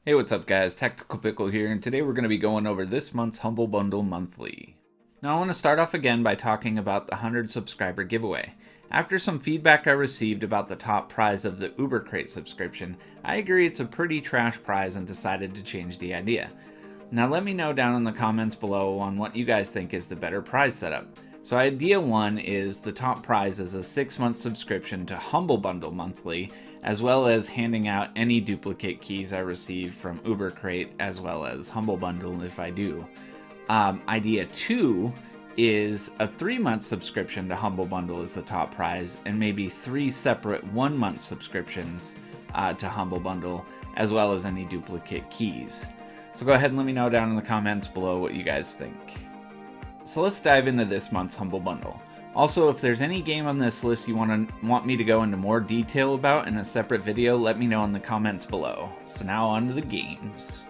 Hey, what's up guys? Tactical Pickle here, and today we're going to be going over this month's Humble Bundle Monthly. Now I want to start off again by talking about the 100 subscriber giveaway. After some feedback I received about the top prize of the Uber Crate subscription, I agree it's a pretty trash prize and decided to change the idea. Now let me know down in the comments below on what you guys think is the better prize setup. So idea 1 is the top prize is a 6-month subscription to Humble Bundle Monthly, as well as handing out any duplicate keys I receive from Uber Crate, as well as Humble Bundle if I do. Idea 2 is a 3-month subscription to Humble Bundle is the top prize, and maybe 3 separate 1-month subscriptions to Humble Bundle, as well as any duplicate keys. So go ahead and let me know down in the comments below what you guys think. So let's dive into this month's Humble Bundle. Also, if there's any game on this list you want me to go into more detail about in a separate video, let me know in the comments below. So now on to the games.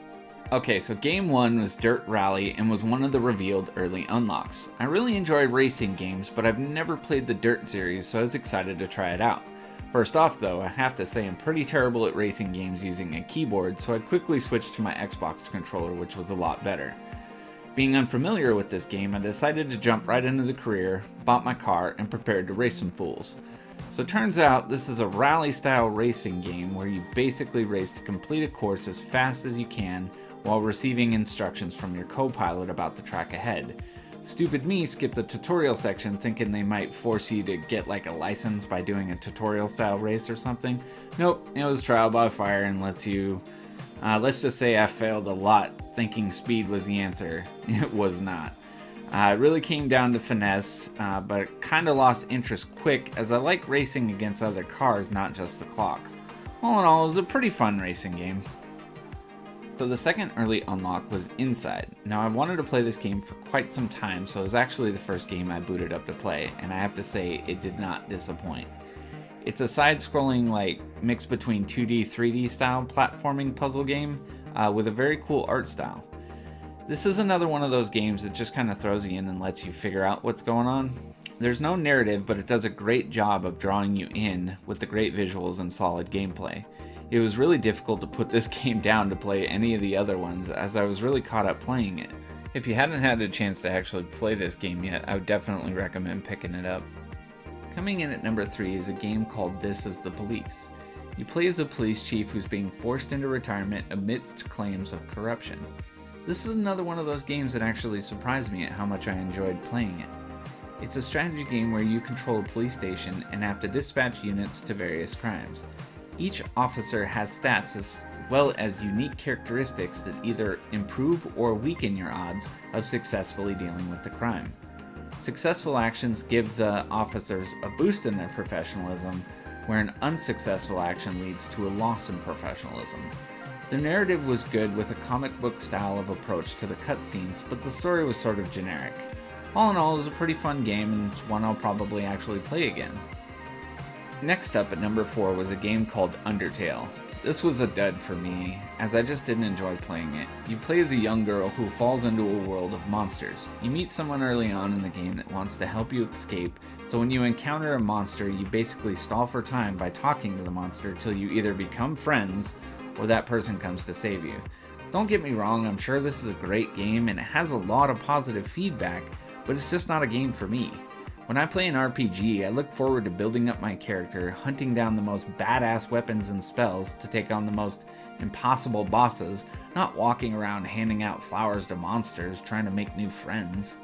Okay, so game 1 was Dirt Rally and was one of the revealed early unlocks. I really enjoy racing games, but I've never played the Dirt series, so I was excited to try it out. First off though, I have to say I'm pretty terrible at racing games using a keyboard, so I quickly switched to my Xbox controller, which was a lot better. Being unfamiliar with this game, I decided to jump right into the career, bought my car, and prepared to race some fools. So it turns out this is a rally-style racing game where you basically race to complete a course as fast as you can while receiving instructions from your co-pilot about the track ahead. Stupid me skipped the tutorial section thinking they might force you to get like a license by doing a tutorial-style race or something. Nope, it was trial by fire and lets you... let's just say I failed a lot thinking speed was the answer. It was not. It really came down to finesse, but kind of lost interest quick as I like racing against other cars, not just the clock. All in all, it was a pretty fun racing game. So the second early unlock was Inside. Now I wanted to play this game for quite some time, so it was actually the first game I booted up to play, and I have to say it did not disappoint. It's a side-scrolling, like, mix between 2D, 3D style platforming puzzle game with a very cool art style. This is another one of those games that just kind of throws you in and lets you figure out what's going on. There's no narrative, but it does a great job of drawing you in with the great visuals and solid gameplay. It was really difficult to put this game down to play any of the other ones, as I was really caught up playing it. If you hadn't had a chance to actually play this game yet, I would definitely recommend picking it up. Coming in at number 3 is a game called This Is the Police. You play as a police chief who's being forced into retirement amidst claims of corruption. This is another one of those games that actually surprised me at how much I enjoyed playing it. It's a strategy game where you control a police station and have to dispatch units to various crimes. Each officer has stats as well as unique characteristics that either improve or weaken your odds of successfully dealing with the crime. Successful actions give the officers a boost in their professionalism, where an unsuccessful action leads to a loss in professionalism. The narrative was good with a comic book style of approach to the cutscenes, but the story was sort of generic. All in all, it was a pretty fun game and it's one I'll probably actually play again. Next up at number 4 was a game called Undertale. This was a dud for me, as I just didn't enjoy playing it. You play as a young girl who falls into a world of monsters. You meet someone early on in the game that wants to help you escape, so when you encounter a monster, you basically stall for time by talking to the monster till you either become friends, or that person comes to save you. Don't get me wrong, I'm sure this is a great game and it has a lot of positive feedback, but it's just not a game for me. When I play an RPG, I look forward to building up my character, hunting down the most badass weapons and spells to take on the most impossible bosses, not walking around handing out flowers to monsters trying to make new friends.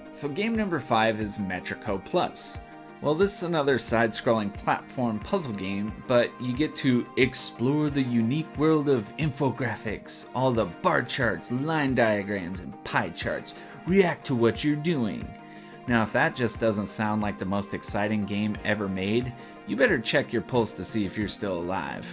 So game number 5 is Metrico Plus. Well, this is another side-scrolling platform puzzle game, but you get to explore the unique world of infographics, all the bar charts, line diagrams, and pie charts. React to what you're doing. Now, if that just doesn't sound like the most exciting game ever made, you better check your pulse to see if you're still alive.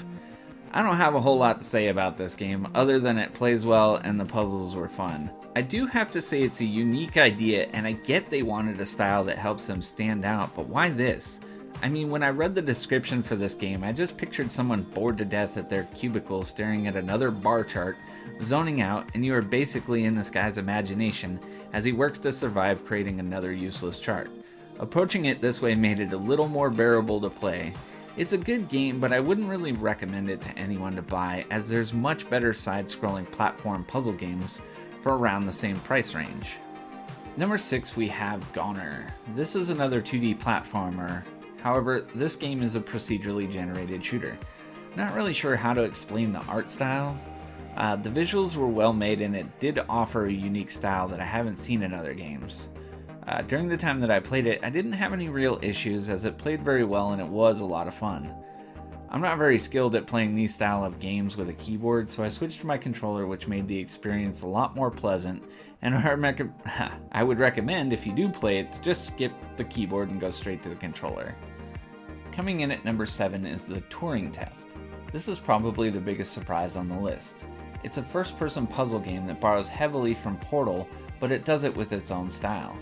I don't have a whole lot to say about this game, other than it plays well and the puzzles were fun. I do have to say it's a unique idea, and I get they wanted a style that helps them stand out, but why this? I mean, when I read the description for this game, I just pictured someone bored to death at their cubicle staring at another bar chart, zoning out, and you are basically in this guy's imagination as he works to survive creating another useless chart. Approaching it this way made it a little more bearable to play. It's a good game, but I wouldn't really recommend it to anyone to buy, as there's much better side-scrolling platform puzzle games for around the same price range. Number 6, we have Goren. This is another 2D platformer. However, this game is a procedurally generated shooter. Not really sure how to explain the art style. The visuals were well made, and it did offer a unique style that I haven't seen in other games. During the time that I played it, I didn't have any real issues, as it played very well and it was a lot of fun. I'm not very skilled at playing these style of games with a keyboard, so I switched to my controller, which made the experience a lot more pleasant, and I would recommend, if you do play it, to just skip the keyboard and go straight to the controller. Coming in at number 7 is the Turing Test. This is probably the biggest surprise on the list. It's a first-person puzzle game that borrows heavily from Portal, but it does it with its own style.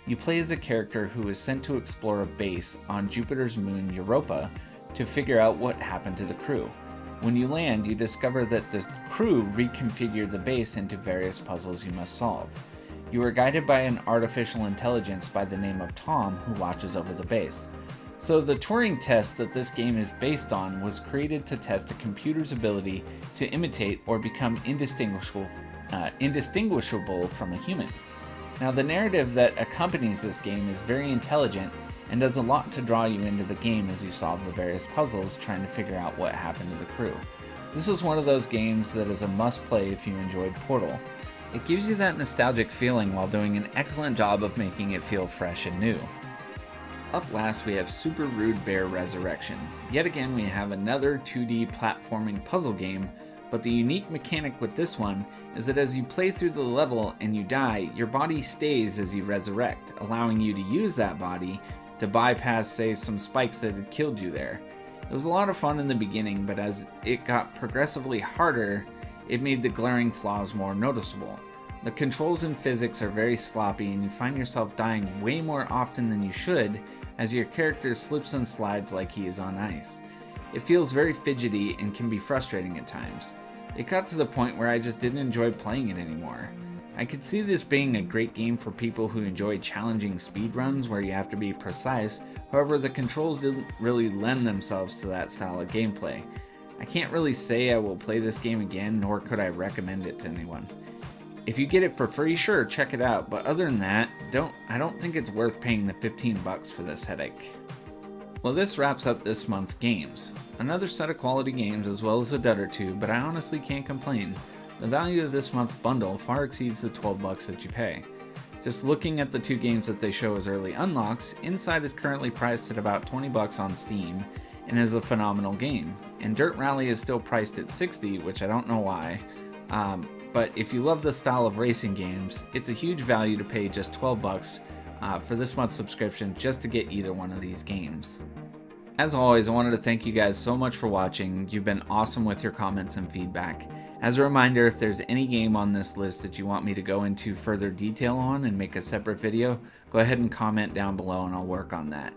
You play as a character who is sent to explore a base on Jupiter's moon Europa to figure out what happened to the crew. When you land, you discover that the crew reconfigured the base into various puzzles you must solve. You are guided by an artificial intelligence by the name of Tom, who watches over the base. So the Turing test that this game is based on was created to test a computer's ability to imitate or become indistinguishable from a human. Now, the narrative that accompanies this game is very intelligent and does a lot to draw you into the game as you solve the various puzzles trying to figure out what happened to the crew. This is one of those games that is a must-play if you enjoyed Portal. It gives you that nostalgic feeling while doing an excellent job of making it feel fresh and new. Up last, we have Super Rude Bear Resurrection. Yet again, we have another 2D platforming puzzle game, but the unique mechanic with this one is that as you play through the level and you die, your body stays as you resurrect, allowing you to use that body to bypass, say, some spikes that had killed you there. It was a lot of fun in the beginning, but as it got progressively harder, it made the glaring flaws more noticeable. The controls and physics are very sloppy, and you find yourself dying way more often than you should as your character slips and slides like he is on ice. It feels very fidgety and can be frustrating at times. It got to the point where I just didn't enjoy playing it anymore. I could see this being a great game for people who enjoy challenging speedruns where you have to be precise, however the controls didn't really lend themselves to that style of gameplay. I can't really say I will play this game again, nor could I recommend it to anyone. If you get it for free, sure, check it out, but other than that, I don't think it's worth paying the $15 for this headache. Well, this wraps up this month's games. Another set of quality games as well as a dud or two, but I honestly can't complain. The value of this month's bundle far exceeds the $12 that you pay. Just looking at the 2 games that they show as early unlocks, Inside is currently priced at about $20 on Steam and is a phenomenal game. And Dirt Rally is still priced at $60, which I don't know why. But if you love the style of racing games, it's a huge value to pay just $12 for this month's subscription just to get either one of these games. As always, I wanted to thank you guys so much for watching. You've been awesome with your comments and feedback. As a reminder, if there's any game on this list that you want me to go into further detail on and make a separate video, go ahead and comment down below and I'll work on that.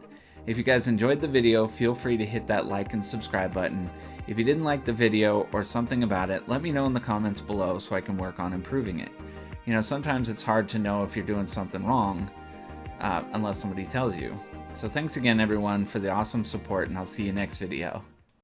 If you guys enjoyed the video, feel free to hit that like and subscribe button. If you didn't like the video or something about it, let me know in the comments below so I can work on improving it. You know, sometimes it's hard to know if you're doing something wrong unless somebody tells you. So thanks again everyone for the awesome support, and I'll see you next video.